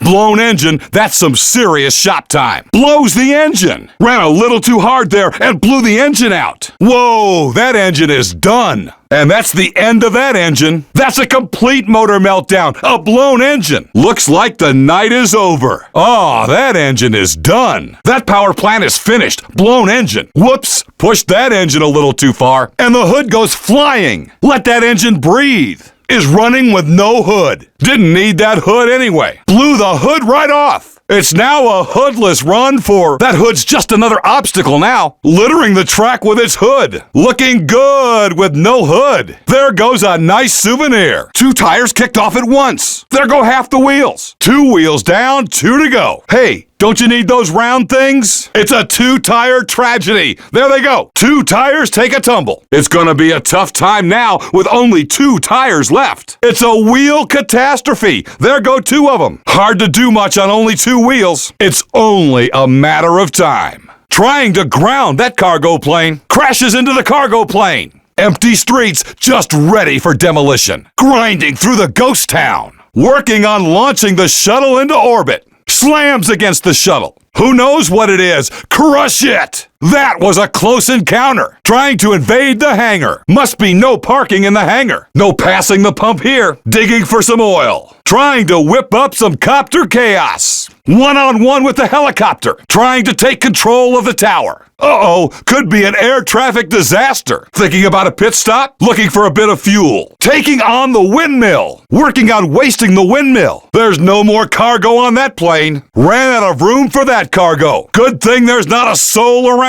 Blown engine, that's some serious shop time. Blows the engine. Ran a little too hard there and blew the engine out. Whoa, that engine is done. And that's the end of that engine. That's a complete motor meltdown. A blown engine. Looks like the night is over. Oh, that engine is done. That power plant is finished. Blown engine. Whoops. Pushed that engine a little too far. And the hood goes flying. Let that engine breathe. Is running with no hood. Didn't need that hood anyway. Blew the hood right off. It's now a hoodless run for that hood's just another obstacle now, littering the track with its hood. Looking good with no hood. There goes a nice souvenir. 2 tires kicked off at once. There go half the wheels. 2 wheels down, 2 to go. Hey, don't you need those round things? It's a 2-tire tragedy. There they go. 2 tires take a tumble. It's gonna be a tough time now with only 2 tires left. It's a wheel catastrophe. There go 2 of them. Hard to do much on only 2 wheels. It's only a matter of time. Trying to ground that cargo plane. Crashes into the cargo plane. Empty streets just ready for demolition. Grinding through the ghost town. Working on launching the shuttle into orbit. Slams against the shuttle. Who knows what it is? Crush it! That was a close encounter. Trying to invade the hangar. Must be no parking in the hangar. No passing the pump here. Digging for some oil. Trying to whip up some copter chaos. One-on-one with the helicopter. Trying to take control of the tower. Uh-oh, could be an air traffic disaster. Thinking about a pit stop? Looking for a bit of fuel. Taking on the windmill. Working on wasting the windmill. There's no more cargo on that plane. Ran out of room for that cargo. Good thing there's not a soul around.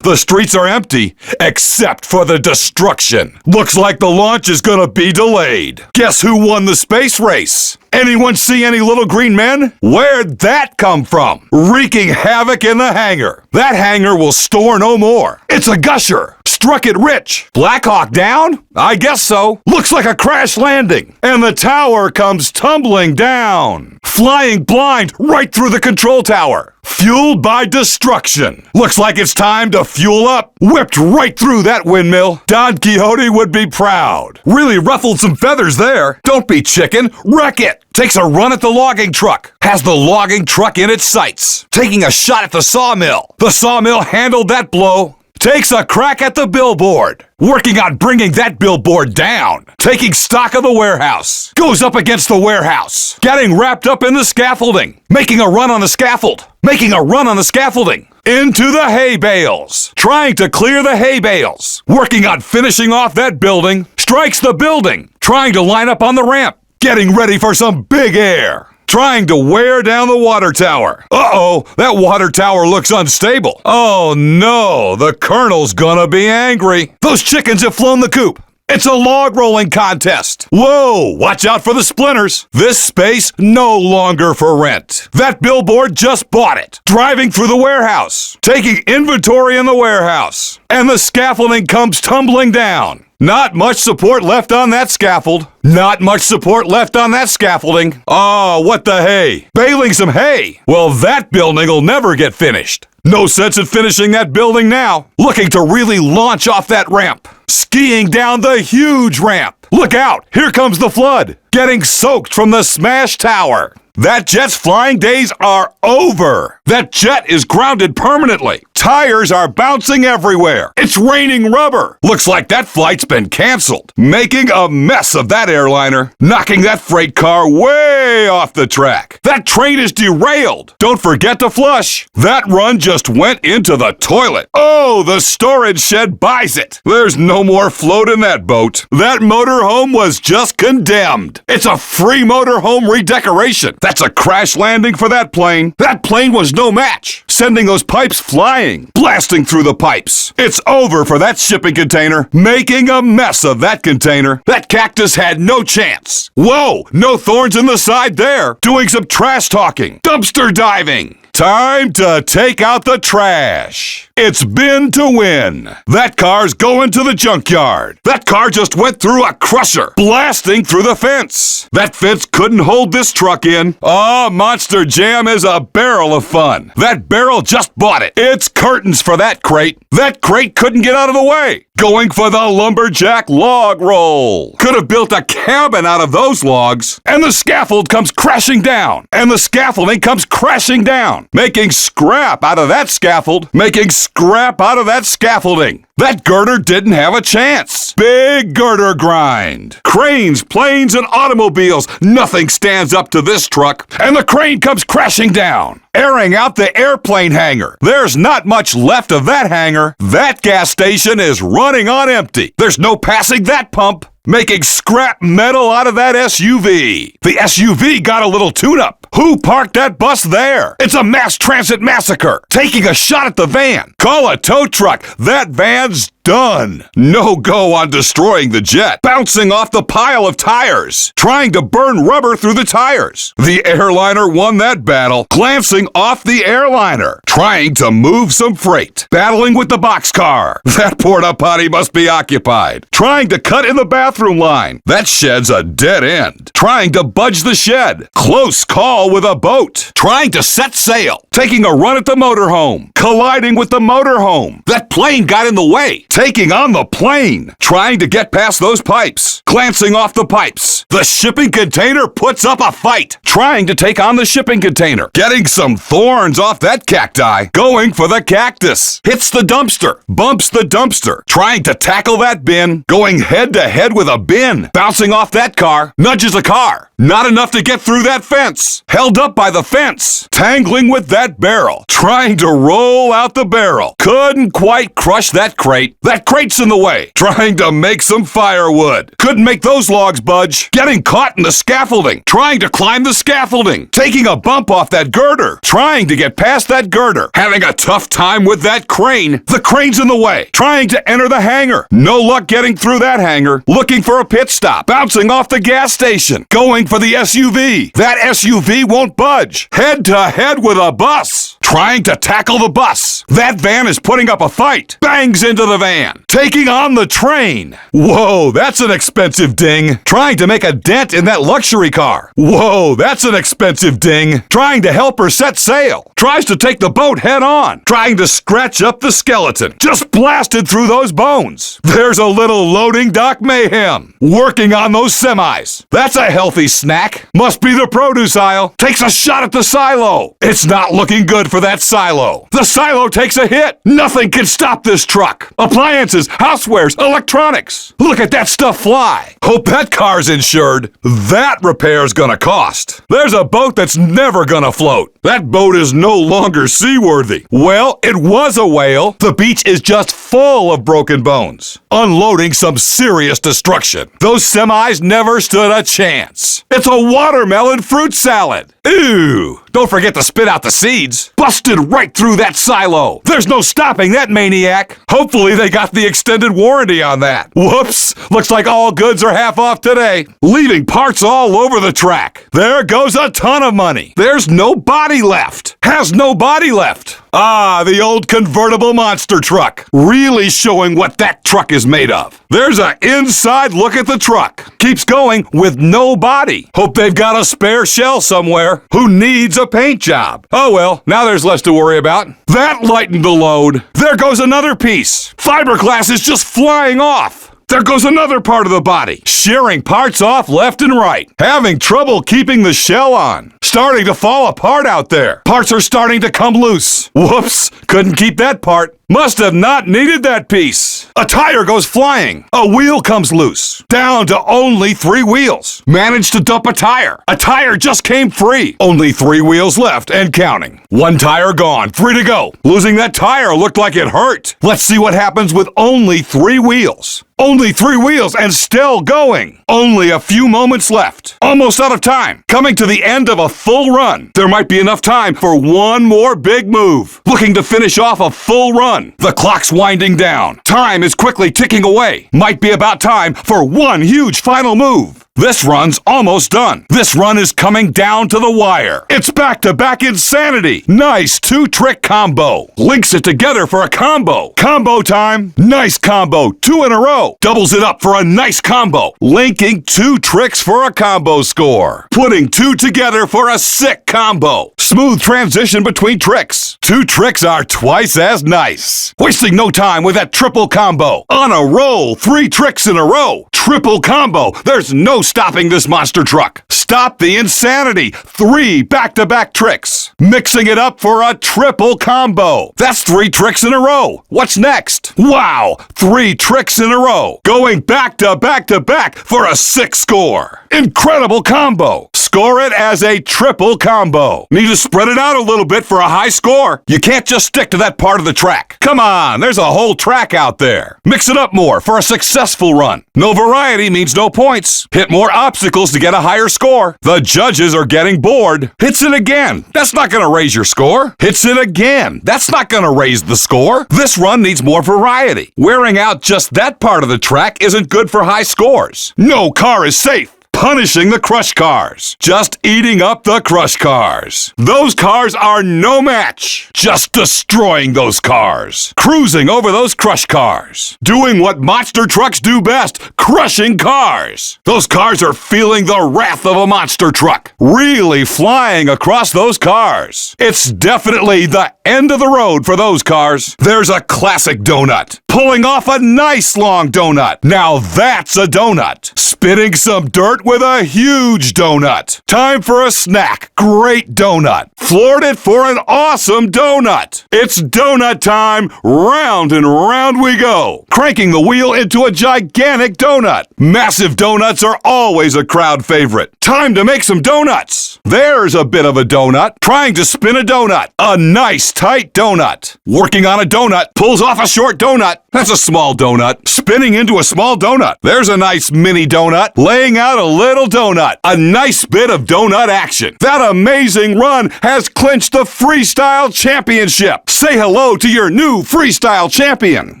The streets are empty, except for the destruction. Looks like the launch is gonna be delayed. Guess who won the space race? Anyone see any little green men? Where'd that come from? Wreaking havoc in the hangar. That hangar will store no more. It's a gusher. Struck it rich. Black Hawk down? I guess so. Looks like a crash landing. And the tower comes tumbling down. Flying blind right through the control tower. Fueled by destruction. Looks like it's time to fuel up. Whipped right through that windmill. Don Quixote would be proud. Really ruffled some feathers there. Don't be chicken. Wreck it. Takes a run at the logging truck. Has the logging truck in its sights. Taking a shot at the sawmill. The sawmill handled that blow. Takes a crack at the billboard. Working on bringing that billboard down. Taking stock of the warehouse. Goes up against the warehouse. Getting wrapped up in the scaffolding. Making a run on the scaffold. Making a run on the scaffolding. Into the hay bales. Trying to clear the hay bales. Working on finishing off that building. Strikes the building. Trying to line up on the ramp. Getting ready for some big air. Trying to wear down the water tower. Uh-oh, that water tower looks unstable. Oh no, the colonel's gonna be angry. Those chickens have flown the coop. It's a log rolling contest. Whoa, watch out for the splinters. This space no longer for rent. That billboard just bought it. Driving through the warehouse. Taking inventory in the warehouse. And the scaffolding comes tumbling down. Not much support left on that scaffold. Not much support left on that scaffolding. Oh, what the hay? Baling some hay. Well, that building will never get finished. No sense in finishing that building now. Looking to really launch off that ramp. Skiing down the huge ramp. Look out, here comes the flood. Getting soaked from the smashed tower. That jet's flying days are over. That jet is grounded permanently. Tires are bouncing everywhere. It's raining rubber. Looks like that flight's been canceled. Making a mess of that airliner. Knocking that freight car way off the track. That train is derailed. Don't forget to flush. That run just went into the toilet. Oh, the storage shed buys it. There's no more float in that boat. That motorhome was just condemned. It's a free motorhome redecoration. That's a crash landing for that plane. That plane was no match. Sending those pipes flying. Blasting through the pipes. It's over for that shipping container. Making a mess of that container. That cactus had no chance. Whoa, no thorns in the side there. Doing some trash talking. Dumpster diving. Time to take out the trash. It's been to win. That car's going to the junkyard. That car just went through a crusher, blasting through the fence. That fence couldn't hold this truck in. Oh, Monster Jam is a barrel of fun. That barrel just bought it. It's curtains for that crate. That crate couldn't get out of the way. Going for the lumberjack log roll. Could have built a cabin out of those logs. And the scaffold comes crashing down. And the scaffolding comes crashing down. Making scrap out of that scaffold. Making scrap out of that scaffolding. That girder didn't have a chance. Big girder grind. Cranes, planes, and automobiles. Nothing stands up to this truck. And the crane comes crashing down, airing out the airplane hangar. There's not much left of that hangar. That gas station is running on empty. There's no passing that pump. Making scrap metal out of that SUV. The SUV got a little tune-up. Who parked that bus there? It's a mass transit massacre. Taking a shot at the van. Call a tow truck. That van's done. No go on destroying the jet. Bouncing off the pile of tires. Trying to burn rubber through the tires. The airliner won that battle. Glancing off the airliner. Trying to move some freight. Battling with the boxcar. That porta potty must be occupied. Trying to cut in the bathroom line. That shed's a dead end. Trying to budge the shed. Close call with a boat. Trying to set sail. Taking a run at the motorhome. Colliding with the motorhome. That plane got in the way. Taking on the plane. Trying to get past those pipes. Glancing off the pipes. The shipping container puts up a fight. Trying to take on the shipping container. Getting some thorns off that cacti. Going for the cactus. Hits the dumpster. Bumps the dumpster. Trying to tackle that bin. Going head to head with a bin. Bouncing off that car. Nudges a car. Not enough to get through that fence. Held up by the fence. Tangling with that barrel. Trying to roll out the barrel. Couldn't quite crush that crate. That crate's in the way. Trying to make some firewood. Couldn't make those logs budge. Getting caught in the scaffolding. Trying to climb the scaffolding. Taking a bump off that girder. Trying to get past that girder. Having a tough time with that crane. The crane's in the way. Trying to enter the hangar. No luck getting through that hangar. Looking for a pit stop. Bouncing off the gas station. Going for the SUV. That SUV won't budge. Head to head with a bus. Trying to tackle the bus. That van is putting up a fight. Bangs into the van. Taking on the train. Whoa, that's an expensive ding. Trying to make a dent in that luxury car. Whoa, that's an expensive ding. Trying to help her set sail. Tries to take the boat head on. Trying to scratch up the skeleton. Just blasted through those bones. There's a little loading dock mayhem. Working on those semis. That's a healthy snack. Must be the produce aisle. Takes a shot at the silo. It's not looking good for that silo. The silo takes a hit. Nothing can stop this truck. Appliances, housewares, electronics. Look at that stuff fly. Hope that car's insured. That repair's gonna cost. There's a boat that's never gonna float. That boat is no longer seaworthy. Well, it was a whale. The beach is just full of broken bones. Unloading some serious destruction. Those semis never stood a chance. It's a watermelon fruit salad. Ew! Don't forget to spit out the seeds. Busted right through that silo. There's no stopping that maniac. Hopefully they got the extended warranty on that. Whoops! Looks like all goods are half off today. Leaving parts all over the track. There goes a ton of money. There's no body left. Has no body left. Ah, the old convertible monster truck. Really showing what that truck is made of. There's an inside look at the truck. Keeps going with no body. Hope they've got a spare shell somewhere. Who needs a paint job? Oh well, now there's less to worry about. That lightened the load. There goes another piece. Fiberglass is just flying off. There goes another part of the body, shearing parts off left and right. Having trouble keeping the shell on. Starting to fall apart out there. Parts are starting to come loose. Whoops, couldn't keep that part. Must have not needed that piece. A tire goes flying. A wheel comes loose. Down to only 3 wheels. Managed to dump a tire. A tire just came free. Only 3 wheels left and counting. 1 tire gone, free to go. Losing that tire looked like it hurt. Let's see what happens with only 3 wheels. Only 3 wheels and still going. Only a few moments left. Almost out of time. Coming to the end of a full run. There might be enough time for one more big move. Looking to finish off a full run. The clock's winding down. Time is quickly ticking away. Might be about time for one huge final move. This run's almost done. This run is coming down to the wire. It's back-to-back insanity. Nice two-trick combo. Links it together for a combo. Combo time. Nice combo. 2 in a row. Doubles it up for a nice combo. Linking 2 tricks for a combo score. Putting 2 together for a sick combo. Smooth transition between tricks. 2 tricks are twice as nice. Wasting no time with that triple combo. On a roll. 3 tricks in a row. Triple combo. There's no stopping this monster truck. Stop the insanity. 3 back-to-back tricks. Mixing it up for a triple combo. That's 3 tricks in a row. What's next? Wow, 3 tricks in a row. Going back-to-back-to-back for a 6 score. Incredible combo. Score it as a triple combo. Need to spread it out a little bit for a high score. You can't just stick to that part of the track. Come on, there's a whole track out there. Mix it up more for a successful run. No variety means no points. Hit more obstacles to get a higher score. The judges are getting bored. Hits it again. That's not going to raise your score. Hits it again. That's not going to raise the score. This run needs more variety. Wearing out just that part of the track isn't good for high scores. No car is safe. Punishing the crush cars. Just eating up the crush cars. Those cars are no match. Just destroying those cars. Cruising over those crush cars. Doing what monster trucks do best. Crushing cars. Those cars are feeling the wrath of a monster truck. Really flying across those cars. It's definitely the end of the road for those cars. There's a classic donut. Pulling off a nice long donut. Now that's a donut. Spitting some dirt with a huge donut. Time for a snack. Great donut. Floored it for an awesome donut. It's donut time. Round and round we go. Cranking the wheel into a gigantic donut. Massive donuts are always a crowd favorite. Time to make some donuts. There's a bit of a donut. Trying to spin a donut. A nice tight donut. Working on a donut. Pulls off a short donut. That's a small donut. Spinning into a small donut. There's a nice mini donut. Laying out a little donut. A nice bit of donut action. That amazing run has clinched the Freestyle Championship. Say hello to your new Freestyle Champion.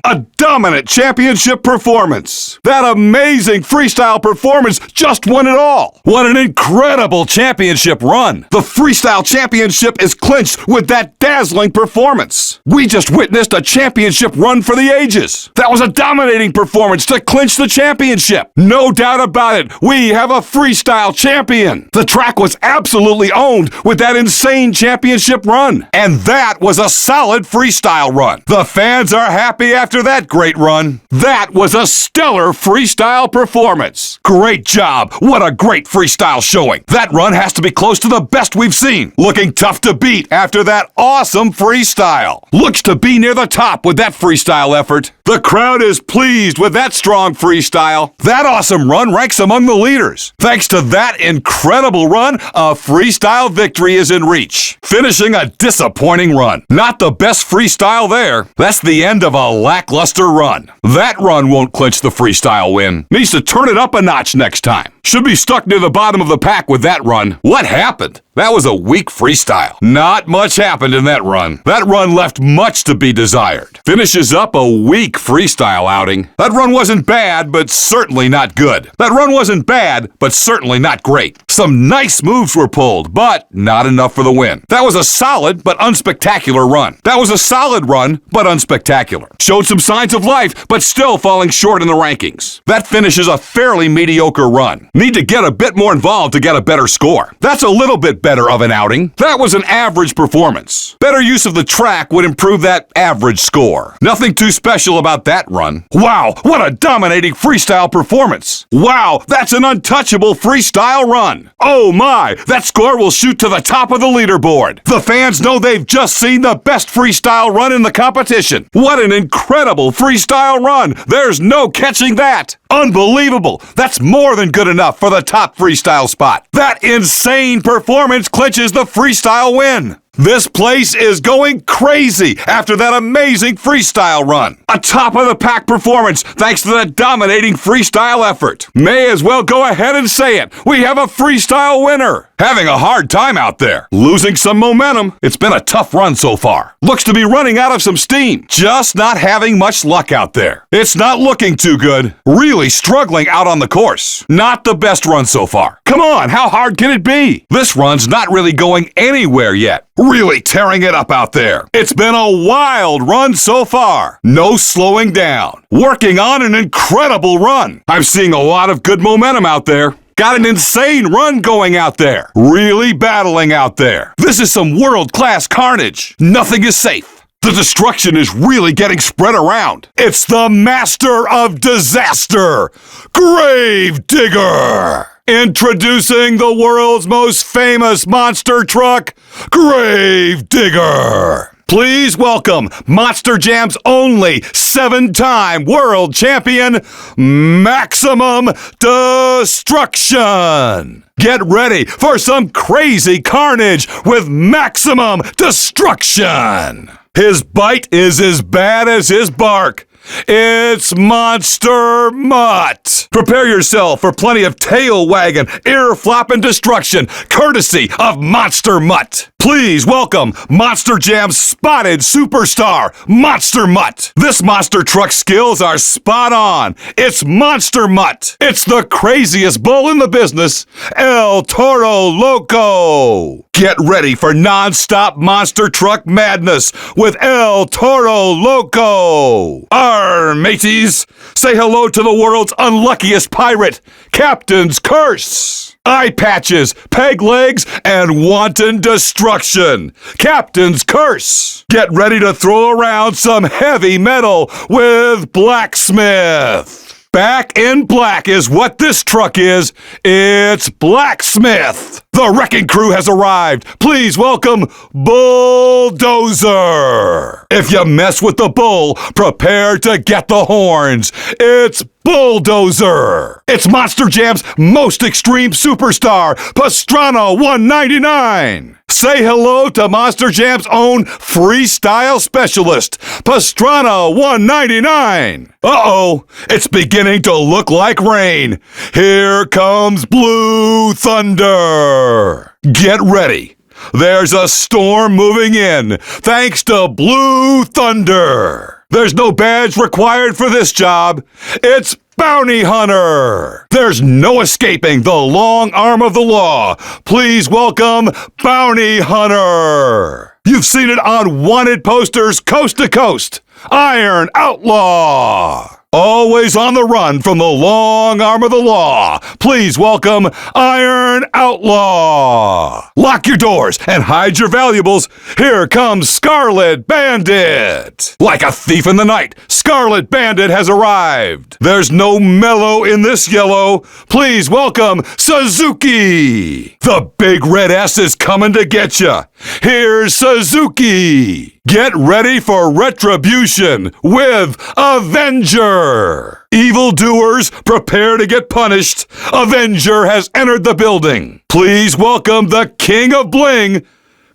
A dominant championship performance. That amazing freestyle performance just won it all. What an incredible championship run. The Freestyle Championship is clinched with that dazzling performance. We just witnessed a championship run for the ages. That was a dominating performance to clinch the championship. No doubt about it. We have a freestyle champion. The track was absolutely owned with that insane championship run. And that was a solid freestyle run. The fans are happy after that great run. That was a stellar freestyle performance. Great job. What a great freestyle showing. That run has to be close to the best we've seen. Looking tough to beat after that awesome freestyle. Looks to be near the top with that freestyle effort. The crowd is pleased with that strong freestyle. That awesome run ranks among the leaders. Thanks to that incredible run, a freestyle victory is in reach. Finishing a disappointing run. Not the best freestyle there. That's the end of a lackluster run. That run won't clinch the freestyle win. Needs to turn it up a notch next time. Should be stuck near the bottom of the pack with that run. What happened? That was a weak freestyle. Not much happened in that run. That run left much to be desired. Finishes up a weak freestyle outing. That run wasn't bad, but certainly not good. That run wasn't bad, but certainly not great. Some nice moves were pulled, but not enough for the win. That was a solid but unspectacular run. That was a solid run, but unspectacular. Showed some signs of life, but still falling short in the rankings. That finishes a fairly mediocre run. Need to get a bit more involved to get a better score. That's a little bit better of an outing. That was an average performance. Better use of the track would improve that average score. Nothing too special about that run. Wow, what a dominating freestyle performance. Wow, that's an untouchable freestyle run. Oh my, that score will shoot to the top of the leaderboard. The fans know they've just seen the best freestyle run in the competition. What an incredible freestyle run. There's no catching that. Unbelievable. That's more than good enough for the top freestyle spot. That insane performance clinches the freestyle win. This place is going crazy after that amazing freestyle run. A top-of-the-pack performance thanks to the dominating freestyle effort. May as well go ahead and say it. We have a freestyle winner. Having a hard time out there. Losing some momentum. It's been a tough run so far. Looks to be running out of some steam. Just not having much luck out there. It's not looking too good. Really struggling out on the course. Not the best run so far. Come on, how hard can it be? This run's not really going anywhere yet. Really tearing it up out there. It's been a wild run so far. No slowing down. Working on an incredible run. I'm seeing a lot of good momentum out there. Got an insane run going out there. Really battling out there. This is some world-class carnage. Nothing is safe. The destruction is really getting spread around. It's the master of disaster, Grave Digger. Introducing the world's most famous monster truck, Grave Digger. Please welcome Monster Jam's only 7-time world champion, Maximum Destruction. Get ready for some crazy carnage with Maximum Destruction. His bite is as bad as his bark. It's Monster Mutt. Prepare yourself for plenty of tail wagging, ear flopping destruction, courtesy of Monster Mutt. Please welcome Monster Jam's spotted superstar, Monster Mutt. This monster truck skills are spot on. It's Monster Mutt. It's the craziest bull in the business, El Toro Loco. Get ready for non-stop monster truck madness with El Toro Loco. Arr, mateys, say hello to the world's unluckiest pirate, Captain's Curse. Eye patches, peg legs, and wanton destruction. Captain's Curse. Get ready to throw around some heavy metal with Blacksmith. Back in black is what this truck is. It's Blacksmith. The wrecking crew has arrived. Please welcome Bulldozer. If you mess with the bull, prepare to get the horns. It's Bulldozer. It's Monster Jam's most extreme superstar, Pastrana 199. Say hello to Monster Jam's own freestyle specialist, Pastrana 199. Uh-oh, it's beginning to look like rain. Here comes Blue Thunder. Get ready. There's a storm moving in, thanks to Blue Thunder. There's no badge required for this job. It's Bounty Hunter. There's no escaping the long arm of the law. Please welcome Bounty Hunter. You've seen it on wanted posters coast to coast. Iron Outlaw. Always on the run from the long arm of the law. Please welcome Iron Outlaw. Lock your doors and hide your valuables. Here comes Scarlet Bandit. Like a thief in the night, Scarlet Bandit has arrived. There's no mellow in this yellow. Please welcome Suzuki. The big red S is coming to get you. Here's Suzuki. Get ready for retribution with Avenger. Evildoers, prepare to get punished. Avenger has entered the building. Please welcome the King of Bling,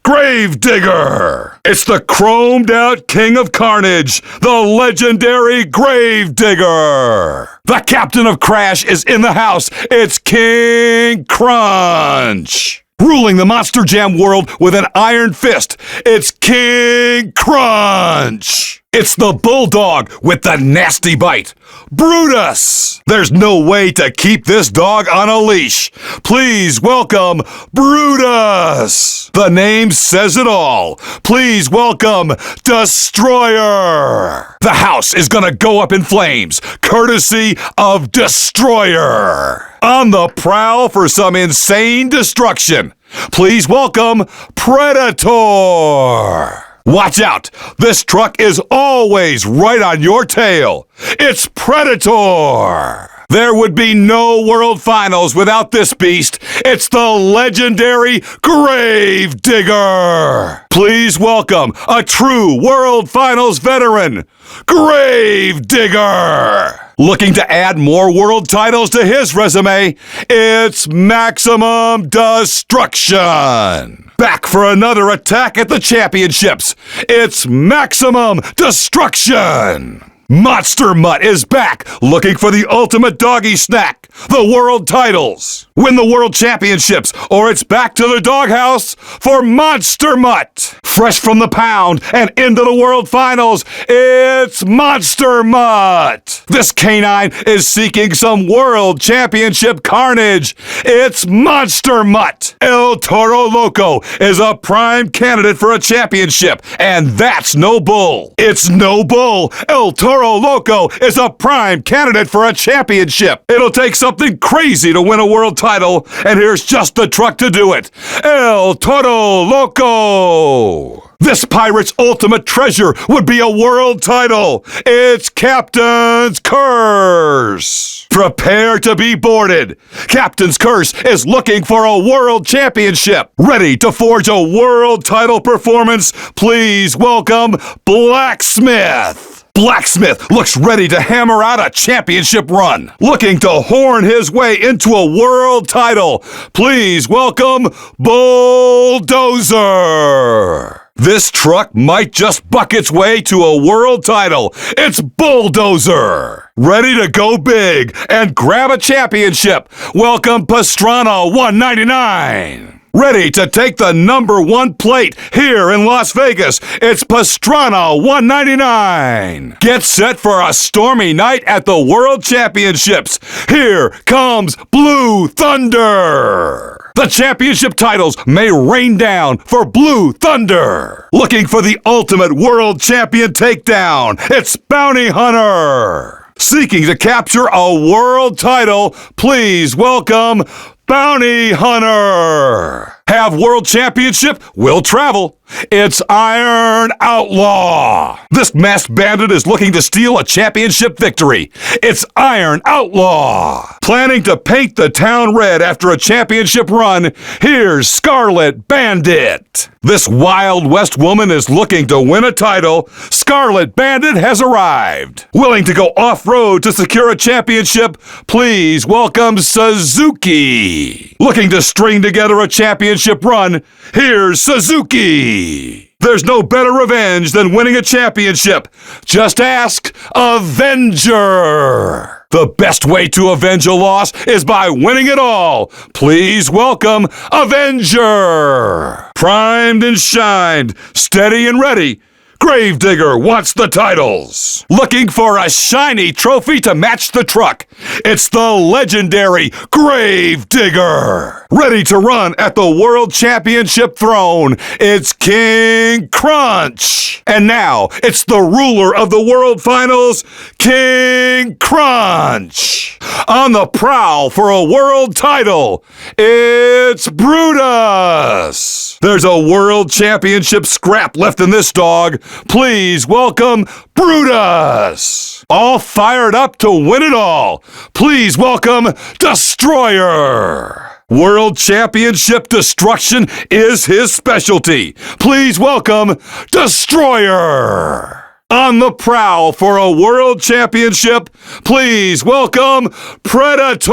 Grave Digger. It's the chromed out King of Carnage, the legendary Grave Digger. The Captain of Crash is in the house. It's King Crunch. Ruling the Monster Jam world with an iron fist, it's King Crunch. It's the Bulldog with the nasty bite, Brutus. There's no way to keep this dog on a leash. Please welcome Brutus. The name says it all. Please welcome Destroyer. The house is gonna go up in flames, courtesy of Destroyer. On the prowl for some insane destruction. Please welcome Predator. Watch out! This truck is always right on your tail. It's Predator. There would be no World Finals without this beast. It's the legendary Grave Digger. Please welcome a true World Finals veteran, Grave Digger. Looking to add more world titles to his resume, it's Maximum Destruction. Back for another attack at the championships, it's Maximum Destruction. Monster Mutt is back, looking for the ultimate doggy snack, the world titles. Win the world championships, or it's back to the doghouse for Monster Mutt. Fresh from the pound and into the world finals, it's Monster Mutt. This canine is seeking some world championship carnage. It's Monster Mutt. El Toro Loco is a prime candidate for a championship, and that's no bull. It's no bull. El Toro Loco is a prime candidate for a championship. It'll take something crazy to win a world title, and here's just the truck to do it. El Toro Loco. This pirate's ultimate treasure would be a world title. It's Captain's Curse. Prepare to be boarded. Captain's Curse is looking for a world championship. Ready to forge a world title performance? Please welcome Blacksmith. Blacksmith looks ready to hammer out a championship run. Looking to horn his way into a world title. Please welcome Bulldozer. This truck might just buck its way to a world title. It's Bulldozer. Ready to go big and grab a championship. Welcome Pastrana 199. Ready to take the #1 plate here in Las Vegas. It's Pastrana 199. Get set for a stormy night at the World Championships. Here comes Blue Thunder. The championship titles may rain down for Blue Thunder. Looking for the ultimate world champion takedown. It's Bounty Hunter. Seeking to capture a world title, please welcome Bounty Hunter. Have world championship? Will travel. It's Iron Outlaw. This masked bandit is looking to steal a championship victory. It's Iron Outlaw. Planning to paint the town red after a championship run, here's Scarlet Bandit. This Wild West woman is looking to win a title. Scarlet Bandit has arrived. Willing to go off-road to secure a championship, please welcome Suzuki. Looking to string together a championship run, here's Suzuki. There's no better revenge than winning a championship. Just ask Avenger. The best way to avenge a loss is by winning it all. Please welcome Avenger. Primed and shined, steady and ready, Gravedigger wants the titles. Looking for a shiny trophy to match the truck. It's the legendary Gravedigger. Ready to run at the World Championship throne. It's King Crunch. And now, it's the ruler of the World Finals, King Crunch. On the prowl for a world title, it's Brutus. There's a World Championship scrap left in this dog. Please welcome Brutus. All fired up to win it all. Please welcome Destroyer. World Championship destruction is his specialty. Please welcome Destroyer. On the prowl for a world championship, please welcome Predator.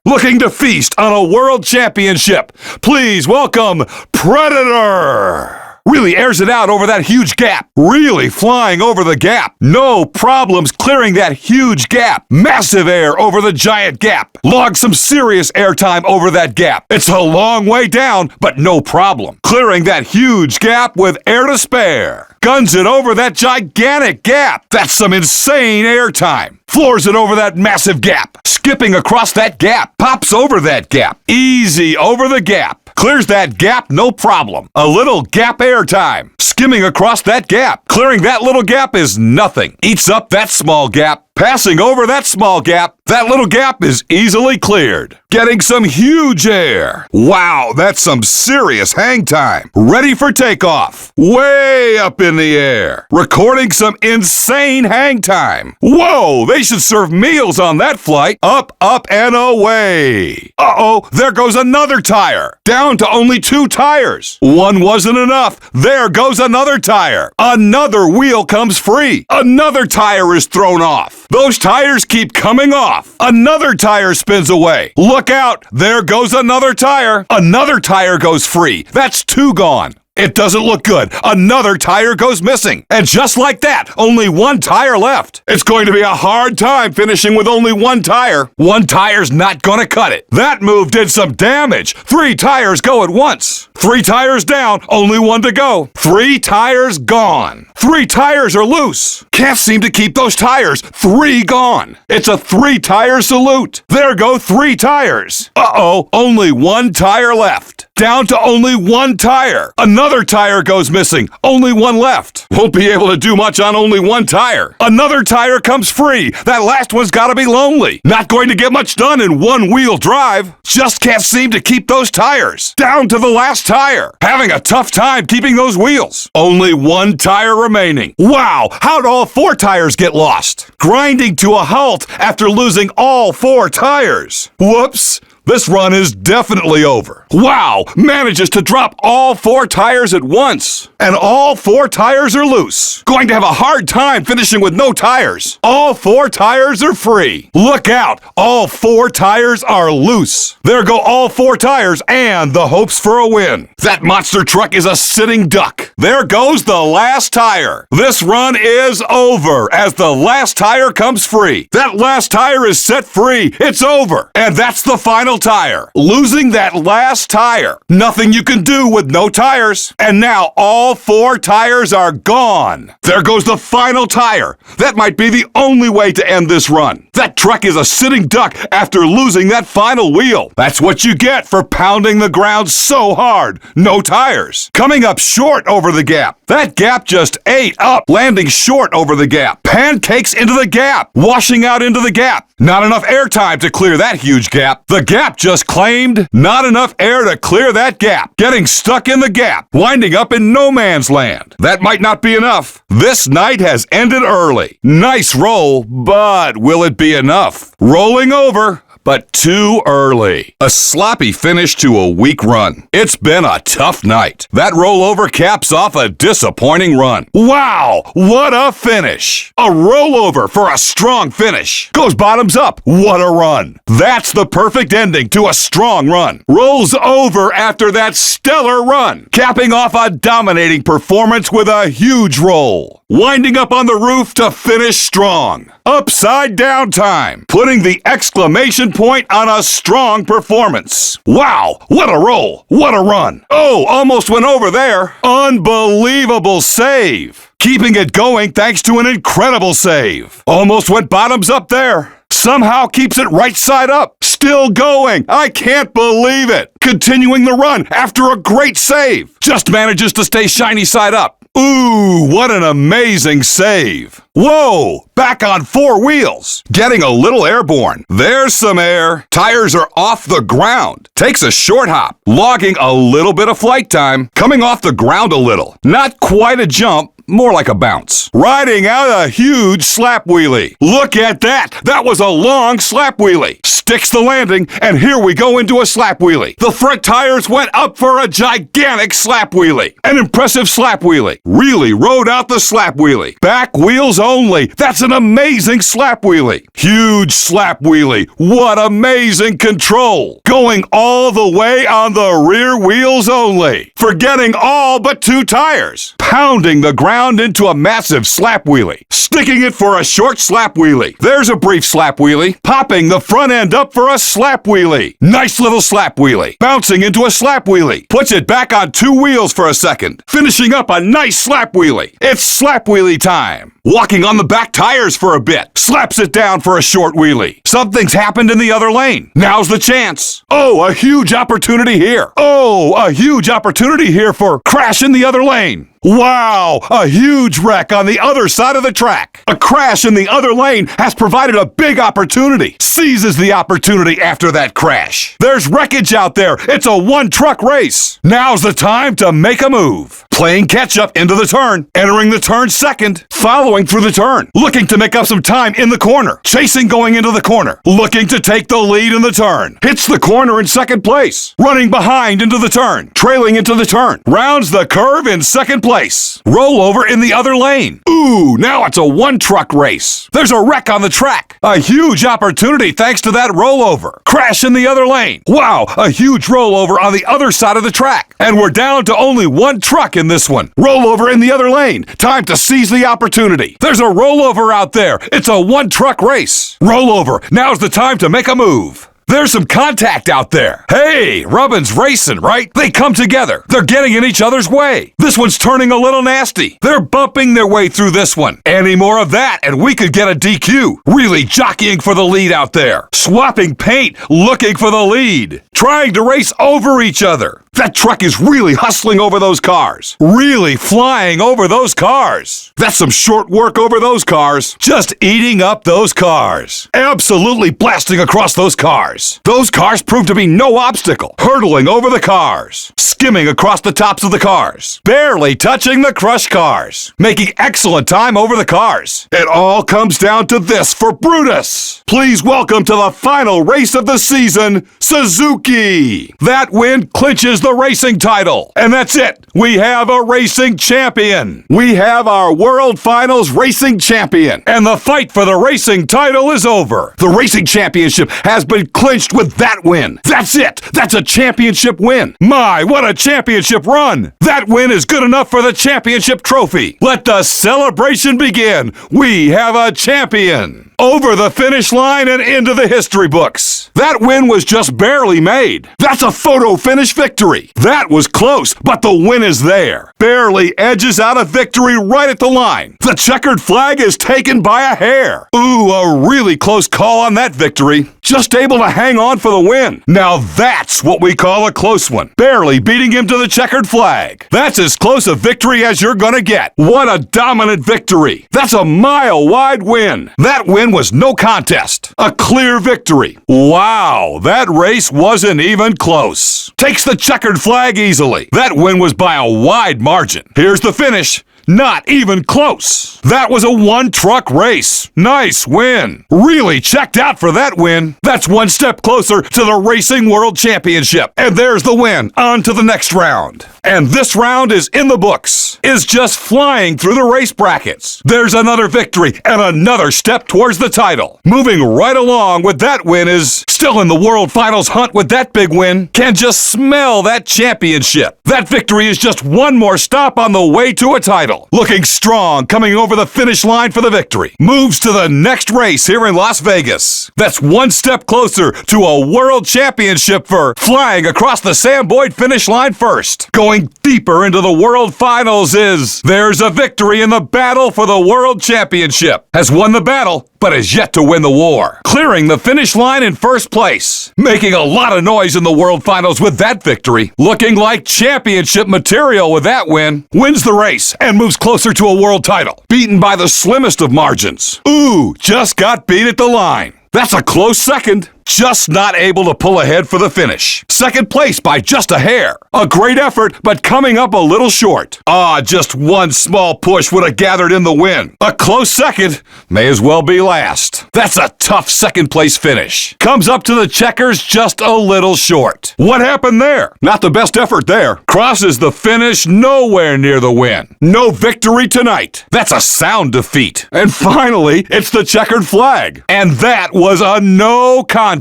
Looking to feast on a world championship, please welcome Predator. Really airs it out over that huge gap. Really flying over the gap. No problems clearing that huge gap. Massive air over the giant gap. Log some serious airtime over that gap. It's a long way down, but no problem. Clearing that huge gap with air to spare. Guns it over that gigantic gap. That's some insane airtime. Floors it over that massive gap. Skipping across that gap. Pops over that gap. Easy over the gap. Clears that gap, no problem. A little gap airtime. Skimming across that gap. Clearing that little gap is nothing. Eats up that small gap. Passing over that small gap. That little gap is easily cleared. Getting some huge air. Wow, that's some serious hang time. Ready for takeoff. Way up in the air. Recording some insane hang time. Whoa, they should serve meals on that flight. Up, up, and away. Uh-oh, there goes another tire. Down to only 2 tires. One wasn't enough. There goes another tire. Another wheel comes free. Another tire is thrown off. Those tires keep coming off. Another tire spins away. Look out, there goes another tire. Another tire goes free. That's 2 gone. It doesn't look good. Another tire goes missing. And just like that, only 1 tire left. It's going to be a hard time finishing with only 1 tire. 1 tire's not gonna cut it. That move did some damage. 3 tires go at once. 3 tires down, only 1 to go. 3 tires gone. 3 tires are loose. Can't seem to keep those tires. 3 gone. It's a 3-tire salute. There go 3 tires. Uh-oh, only 1 tire left. Down to only 1 tire. Another tire goes missing. Only 1 left. Won't be able to do much on only 1 tire. Another tire comes free. That last one's gotta be lonely. Not going to get much done in 1-wheel drive. Just can't seem to keep those tires. Down to the last tire. Having a tough time keeping those wheels. Only 1 tire remaining. Wow, how'd all 4 tires get lost? Grinding to a halt after losing all 4 tires. Whoops. This run is definitely over. Wow, manages to drop all 4 tires at once. And all 4 tires are loose. Going to have a hard time finishing with no tires. All 4 tires are free. Look out, all 4 tires are loose. There go all 4 tires and the hopes for a win. That monster truck is a sitting duck. There goes the last tire. This run is over as the last tire comes free. That last tire is set free. It's over. And that's the final tire. Losing that last tire. Nothing you can do with no tires. And now all 4 tires are gone. There goes the final tire. That might be the only way to end this run. That truck is a sitting duck after losing that final wheel. That's what you get for pounding the ground so hard. No tires. Coming up short over the gap. That gap just ate up, landing short over the gap. Pancakes into the gap, washing out into the gap. Not enough airtime to clear that huge gap. The gap just claimed. Not enough air to clear that gap. Getting stuck in the gap, winding up in no man's land. That might not be enough. This night has ended early. Nice roll, but will it be enough? Rolling over, but too early. A sloppy finish to a weak run. It's been a tough night. That rollover caps off a disappointing run. Wow, what a finish. A rollover for a strong finish. Goes bottoms up. What a run. That's the perfect ending to a strong run. Rolls over after that stellar run, capping off a dominating performance with a huge roll. Winding up on the roof to finish strong. Upside down time, putting the exclamation point on a strong performance. Wow, what a roll, what a run. Oh, almost went over there. Unbelievable save. Keeping it going thanks to an incredible save. Almost went bottoms up there. Somehow keeps it right side up. Still going. I can't believe it. Continuing the run after a great save. Just manages to stay shiny side up. Ooh, what an amazing save. Whoa, back on 4 wheels. Getting a little airborne. There's some air. Tires are off the ground. Takes a short hop. Logging a little bit of flight time. Coming off the ground a little. Not quite a jump. More like a bounce. Riding out a huge slap wheelie. Look at that. That was a long slap wheelie. Sticks the landing, and here we go into a slap wheelie. The front tires went up for a gigantic slap wheelie. An impressive slap wheelie. Really rode out the slap wheelie. Back wheels only. That's an amazing slap wheelie. Huge slap wheelie. What amazing control. Going all the way on the rear wheels only. Forgetting all but 2 tires. Pounding the ground into a massive slap wheelie. Sticking it for a short slap wheelie. There's a brief slap wheelie. Popping the front end up for a slap wheelie. Nice little slap wheelie. Bouncing into a slap wheelie. Puts it back on 2 wheels for a second. Finishing up a nice slap wheelie. It's slap wheelie time. Walking on the back tires for a bit. Slaps it down for a short wheelie. Something's happened in the other lane. Now's the chance. Oh, a huge opportunity here. Oh, a huge opportunity here for crash in the other lane. Wow, a huge wreck on the other side of the track. A crash in the other lane has provided a big opportunity. Seizes the opportunity after that crash. There's wreckage out there. It's a 1-truck race. Now's the time to make a move. Playing catch up into the turn. Entering the turn second. Following going through the turn, looking to make up some time in the corner, chasing going into the corner, looking to take the lead in the turn, hits the corner in second place, running behind into the turn, trailing into the turn, rounds the curve in second place, rollover in the other lane. Ooh, now it's a one-truck race. There's a wreck on the track. A huge opportunity thanks to that rollover. Crash in the other lane. Wow, a huge rollover on the other side of the track. And we're down to only one truck in this one. Rollover in the other lane. Time to seize the opportunity. There's a rollover out there. It's a one-truck race. Rollover. Now's the time to make a move. There's some contact out there. Hey, rubbin's racing, right? They come together. They're getting in each other's way. This one's turning a little nasty. They're bumping their way through this one. Any more of that and we could get a DQ. Really jockeying for the lead out there. Swapping paint, looking for the lead. Trying to race over each other. That truck is really hustling over those cars. Really flying over those cars. That's some short work over those cars. Just eating up those cars. Absolutely blasting across those cars. Those cars proved to be no obstacle. Hurtling over the cars. Skimming across the tops of the cars. Barely touching the crushed cars. Making excellent time over the cars. It all comes down to this for Brutus. Please welcome to the final race of the season, Suzuki. That win clinches the racing title. And that's it. We have a racing champion. We have our World Finals racing champion. And the fight for the racing title is over. The racing championship has been clinched with that win. That's it. That's a championship win. My, what a championship run. That win is good enough for the championship trophy. Let the celebration begin. We have a champion. Over the finish line and into the history books. That win was just barely made. That's a photo finish victory. That was close, but the win is there. Barely edges out a victory right at the line. The checkered flag is taken by a hair. Ooh, a really close call on that victory. Just able to hang on for the win. Now that's what we call a close one. Barely beating him to the checkered flag. That's as close a victory as you're gonna get. What a dominant victory. That's a mile-wide win. That win was no contest. A clear victory. Wow, that race wasn't even close. Takes the checkered flag easily. That win was by a wide margin. Here's the finish. Not even close. That was a one-truck race. Nice win. Really checked out for that win. That's one step closer to the Racing World Championship. And there's the win. On to the next round. And this round is in the books. Is just flying through the race brackets. There's another victory and another step towards the title. Moving right along with that win is still in the World Finals hunt with that big win. Can just smell that championship. That victory is just one more stop on the way to a title. Looking strong, coming over the finish line for the victory. Moves to the next race here in Las Vegas. That's one step closer to a world championship for flying across the Sam Boyd finish line first. Going deeper into the world finals is there's a victory in the battle for the world championship. Has won the battle, but has yet to win the war. Clearing the finish line in first place. Making a lot of noise in the world finals with that victory. Looking like championship material with that win. Wins the race and moves closer to a world title. Beaten by the slimmest of margins. Ooh, just got beat at the line. That's a close second. Just not able to pull ahead for the finish. Second place by just a hair. A great effort, but coming up a little short. Just one small push would have gathered in the win. A close second, may as well be last. That's a tough second place finish. Comes up to the checkers just a little short. What happened there? Not the best effort there. Crosses the finish nowhere near the win. No victory tonight. That's a sound defeat. And finally, it's the checkered flag. And that was a no contest.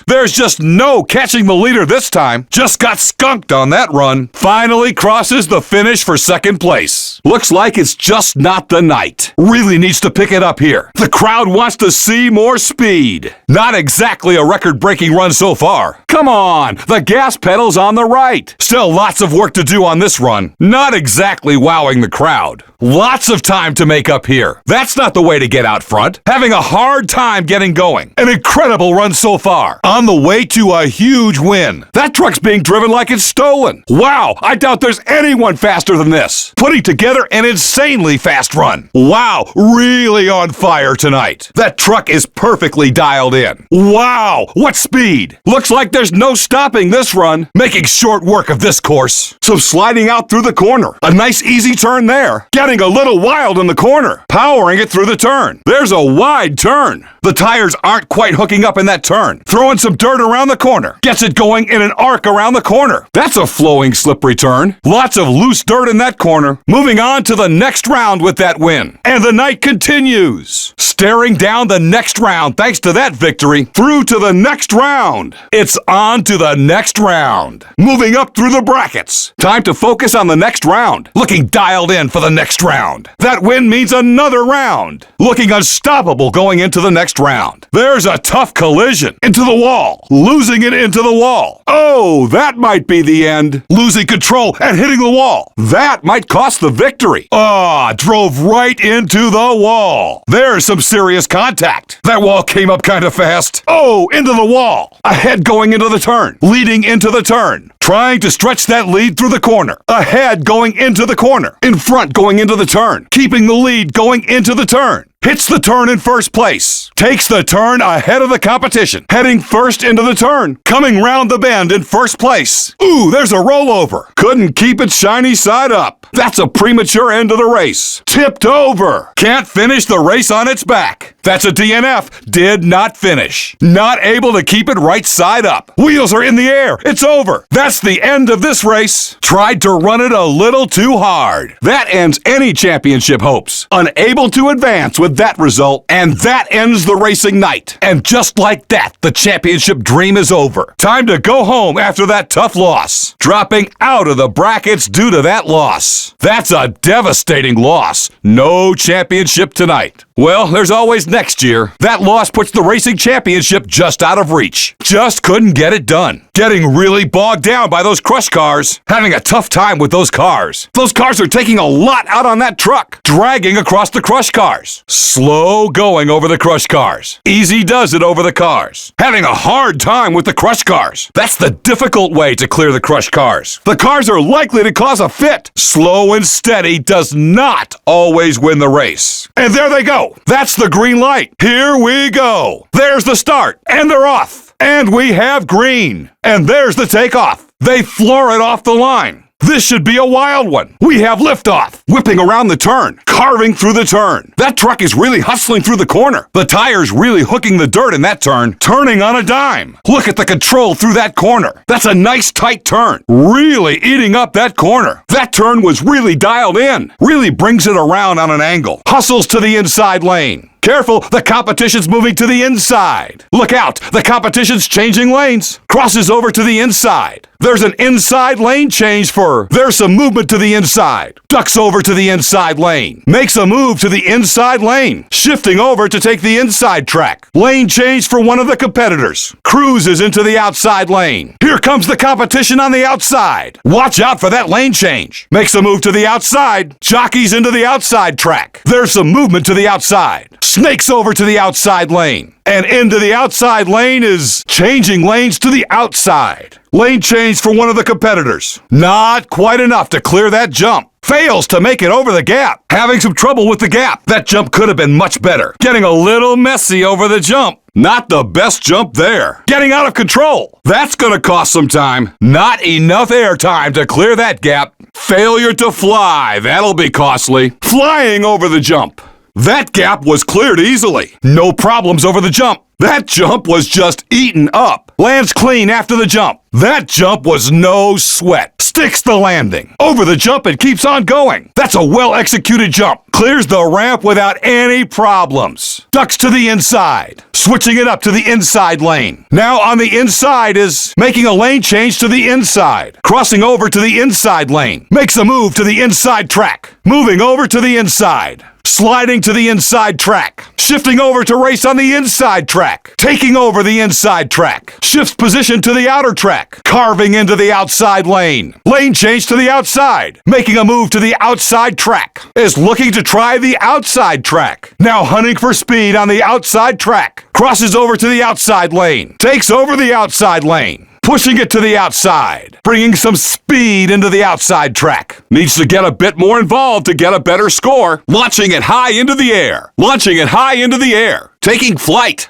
There's just no catching the leader this time. Just got skunked on that run. Finally crosses the finish for second place. Looks like it's just not the night. Really needs to pick it up here. The crowd wants to see more speed. Not exactly a record-breaking run so far. Come on, the gas pedal's on the right. Still lots of work to do on this run. Not exactly wowing the crowd. Lots of time to make up here. That's not the way to get out front. Having a hard time getting going. An incredible run so far. On the way to a huge win. That truck's being driven like it's stolen. Wow, I doubt there's anyone faster than this. Putting together together an insanely fast run. Wow, really on fire tonight. That truck is perfectly dialed in. Wow, what speed. Looks like there's no stopping this run, making short work of this course. So sliding out through the corner. A nice easy turn there. Getting a little wild in the corner. Powering it through the turn. There's a wide turn. The tires aren't quite hooking up in that turn. Throwing some dirt around the corner. Gets it going in an arc around the corner. That's a flowing, slippery turn. Lots of loose dirt in that corner. Moving on to the next round with that win. And the night continues. Staring down the next round thanks to that victory. Through to the next round. It's on to the next round. Moving up through the brackets. Time to focus on the next round. Looking dialed in for the next round. That win means another round. Looking unstoppable going into the next round. There's a tough collision. Into the wall. Losing it into the wall. Oh, that might be the end. Losing control and hitting the wall. That might cost the victory. Drove right into the wall. There's some serious contact. That wall came up kind of fast. Oh, into the wall. Ahead going into the turn. Leading into the turn. Trying to stretch that lead through the corner. Ahead going into the corner. In front going into the turn. Keeping the lead going into the turn. Hits the turn in first place. Takes the turn ahead of the competition. Heading first into the turn. Coming round the bend in first place. Ooh, there's a rollover. Couldn't keep its shiny side up. That's a premature end of the race. Tipped over. Can't finish the race on its back. That's a DNF. Did not finish. Not able to keep it right side up. Wheels are in the air. It's over. That's the end of this race. Tried to run it a little too hard. That ends any championship hopes. Unable to advance with that result, and that ends the racing night. And just like that, the championship dream is over. Time to go home after that tough loss. Dropping out of the brackets due to that loss. That's a devastating loss. No championship tonight. Well, there's always next year. That loss puts the racing championship just out of reach. Just couldn't get it done. Getting really bogged down by those crush cars. Having a tough time with those cars. Those cars are taking a lot out on that truck. Dragging across the crush cars. Slow going over the crush cars. Easy does it over the cars. Having a hard time with the crush cars. That's the difficult way to clear the crush cars. The cars are likely to cause a fit. Slow and steady does not always win the race. And there they go. That's the green light. Here we go. There's the start. And they're off. And we have green. And there's the takeoff. They floor it off the line. This should be a wild one. We have liftoff, whipping around the turn, carving through the turn. That truck is really hustling through the corner. The tires really hooking the dirt in that turn, turning on a dime. Look at the control through that corner. That's a nice tight turn, really eating up that corner. That turn was really dialed in, really brings it around on an angle. Hustles to the inside lane. Careful, the competition's moving to the inside. Look out, the competition's changing lanes. Crosses over to the inside. There's an inside lane change there's some movement to the inside. Ducks over to the inside lane. Makes a move to the inside lane. Shifting over to take the inside track. Lane change for one of the competitors. Cruises into the outside lane. Here comes the competition on the outside. Watch out for that lane change. Makes a move to the outside. Jockeys into the outside track. There's some movement to the outside. Snakes over to the outside lane. And into the outside lane is changing lanes to the outside. Lane change for one of the competitors. Not quite enough to clear that jump. Fails to make it over the gap. Having some trouble with the gap. That jump could have been much better. Getting a little messy over the jump. Not the best jump there. Getting out of control. That's gonna cost some time. Not enough air time to clear that gap. Failure to fly. That'll be costly. Flying over the jump. That gap was cleared easily. No problems over the jump. That jump was just eaten up. Lands clean after the jump. That jump was no sweat. Sticks the landing. Over the jump and keeps on going. That's a well-executed jump. Clears the ramp without any problems. Ducks to the inside. Switching it up to the inside lane. Now on the inside is making a lane change to the inside. Crossing over to the inside lane. Makes a move to the inside track. Moving over to the inside. Sliding to the inside track. Shifting over to race on the inside track. Taking over the inside track. Shifts position to the outer track. Carving into the outside lane. Lane change to the outside. Making a move to the outside track. Is looking to try the outside track. Now hunting for speed on the outside track. Crosses over to the outside lane. Takes over the outside lane. pushing it to the outside, bringing some speed into the outside track. Needs to get a bit more involved to get a better score. Launching it high into the air, launching it high into the air. Taking flight,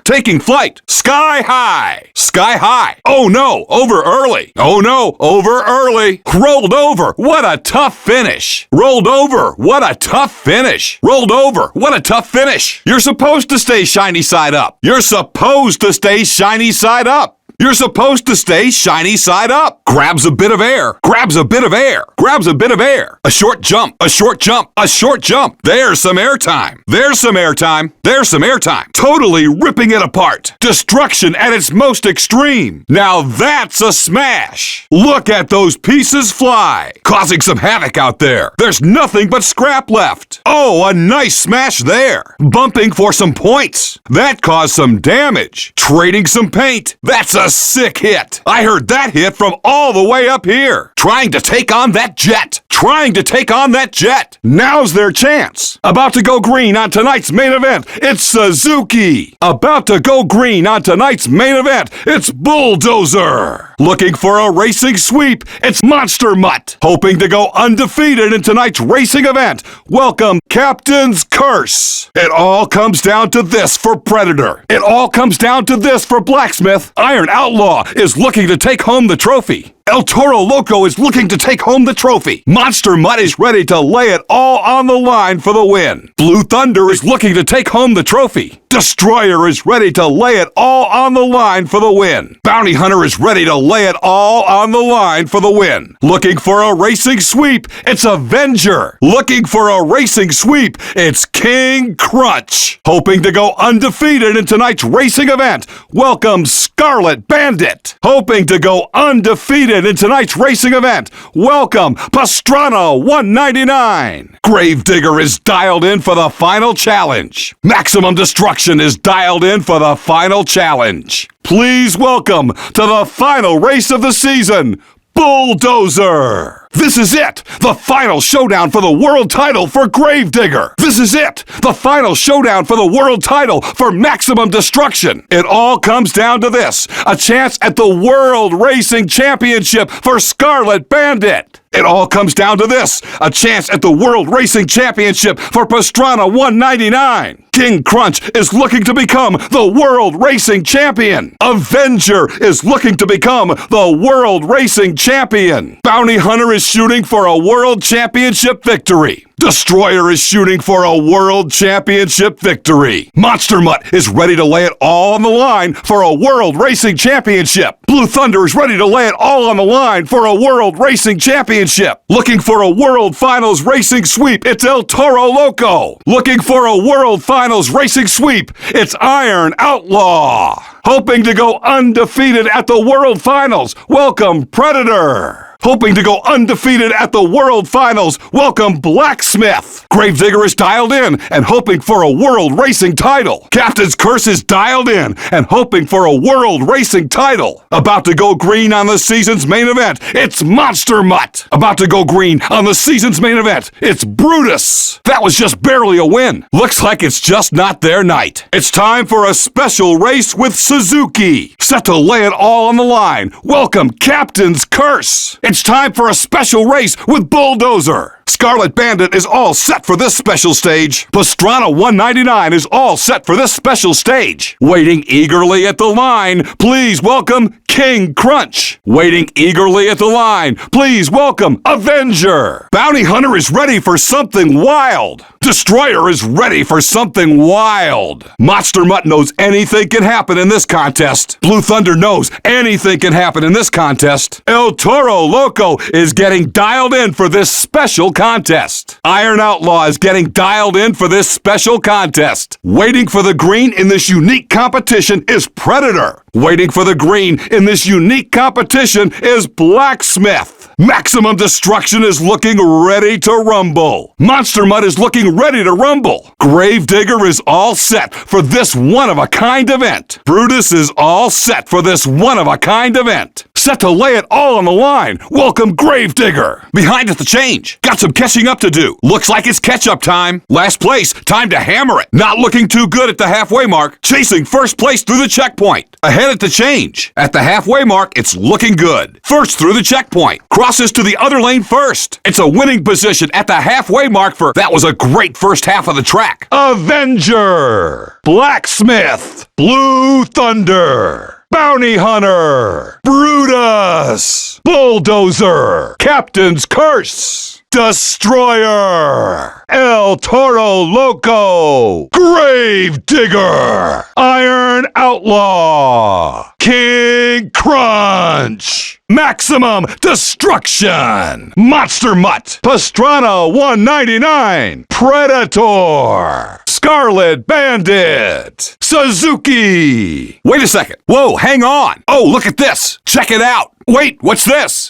sky high. Oh no, over early. Oh no, over early. Rolled over, what a tough finish. Rolled over, what a tough finish. Rolled over, what a tough finish. You're supposed to stay shiny side up. You're supposed to stay shiny side up. You're supposed to stay shiny side up. Grabs a bit of air. Grabs a bit of air. Grabs a bit of air. A short jump. A short jump. A short jump. There's some airtime. There's some airtime. There's some airtime. Totally ripping it apart. Destruction at its most extreme. Now that's a smash. Look at those pieces fly. Causing some havoc out there. There's nothing but scrap left. Oh, a nice smash there. Bumping for some points. That caused some damage. Trading some paint. That's a sick hit. I heard that hit from all the way up here. Trying to take on that jet. Trying to take on that jet. Now's their chance. About to go green on tonight's main event. It's Suzuki. About to go green on tonight's main event. It's Bulldozer. Looking for a racing sweep. It's Monster Mutt. Hoping to go undefeated in tonight's racing event. Welcome, Captain's Curse. It all comes down to this for Predator. It all comes down to this for Blacksmith. Iron Outlaw is looking to take home the trophy. El Toro Loco is looking to take home the trophy. Monster Mutt is ready to lay it all on the line for the win. Blue Thunder is looking to take home the trophy. Destroyer is ready to lay it all on the line for the win. Bounty Hunter is ready to lay it all on the line for the win. Looking for a racing sweep, it's Avenger. Looking for a racing sweep, it's King Crunch. Hoping to go undefeated in tonight's racing event, welcome Scarlet Bandit. Hoping to go undefeated in tonight's racing event, welcome Pastrana 199. Gravedigger is dialed in for the final challenge. Maximum Destruction is dialed in for the final challenge. Please welcome to the final race of the season, Bulldozer. This is it, the final showdown for the world title for Gravedigger. This is it, the final showdown for the world title for Maximum Destruction. It all comes down to this, a chance at the World Racing Championship for Scarlet Bandit. It all comes down to this, a chance at the World Racing Championship for Pastrana 199. King Crunch is looking to become the World Racing Champion. Avenger is looking to become the World Racing Champion. Bounty Hunter is shooting for a World Championship victory. Destroyer is shooting for a World Championship victory. Monster Mutt is ready to lay it all on the line for a World Racing Championship. Blue Thunder is ready to lay it all on the line for a World Racing Championship. Looking for a World Finals Racing Sweep, it's El Toro Loco. Looking for a World Finals Racing Sweep, it's Iron Outlaw. Hoping to go undefeated at the World Finals, welcome Predator. Hoping to go undefeated at the World Finals, welcome Blacksmith. Gravedigger is dialed in and hoping for a World Racing title. Captain's Curse is dialed in and hoping for a World Racing title. About to go green on the season's main event, it's Monster Mutt. About to go green on the season's main event, it's Brutus. That was just barely a win. Looks like it's just not their night. It's time for a special race with Suzuki. Set to lay it all on the line, welcome Captain's Curse. It's time for a special race with Bulldozer. Scarlet Bandit is all set for this special stage. Pastrana 199 is all set for this special stage. Waiting eagerly at the line, please welcome King Crunch. Waiting eagerly at the line, please welcome Avenger. Bounty Hunter is ready for something wild. Destroyer is ready for something wild. Monster Mutt knows anything can happen in this contest. Blue Thunder knows anything can happen in this contest. El Toro Loco is getting dialed in for this special contest. Iron Outlaw is getting dialed in for this special contest. Waiting for the green in this unique competition is Predator. Waiting for the green in this unique competition is Blacksmith. Maximum Destruction is looking ready to rumble. Monster Mutt is looking ready to rumble. Gravedigger is all set for this one-of-a-kind event. Brutus is all set for this one-of-a-kind event. Set to lay it all on the line. Welcome Gravedigger. Behind at the change. Got some catching up to do. Looks like it's catch-up time. Last place. Time to hammer it. Not looking too good at the halfway mark. Chasing first place through the checkpoint. Ahead at the change. At the halfway mark, it's looking good. First through the checkpoint. Crosses to the other lane first. It's a winning position at the halfway mark for that was a great first half of the track. Avenger. Blacksmith. Blue Thunder. Bounty Hunter, Brutus, Bulldozer, Captain's Curse, Destroyer, El Toro Loco, Gravedigger, Iron Outlaw, King Crunch, Maximum Destruction, Monster Mutt, Pastrana 199, Predator, Scarlet Bandit, Suzuki. Wait a second. Whoa, hang on. Oh, look at this. Check it out. Wait, what's this?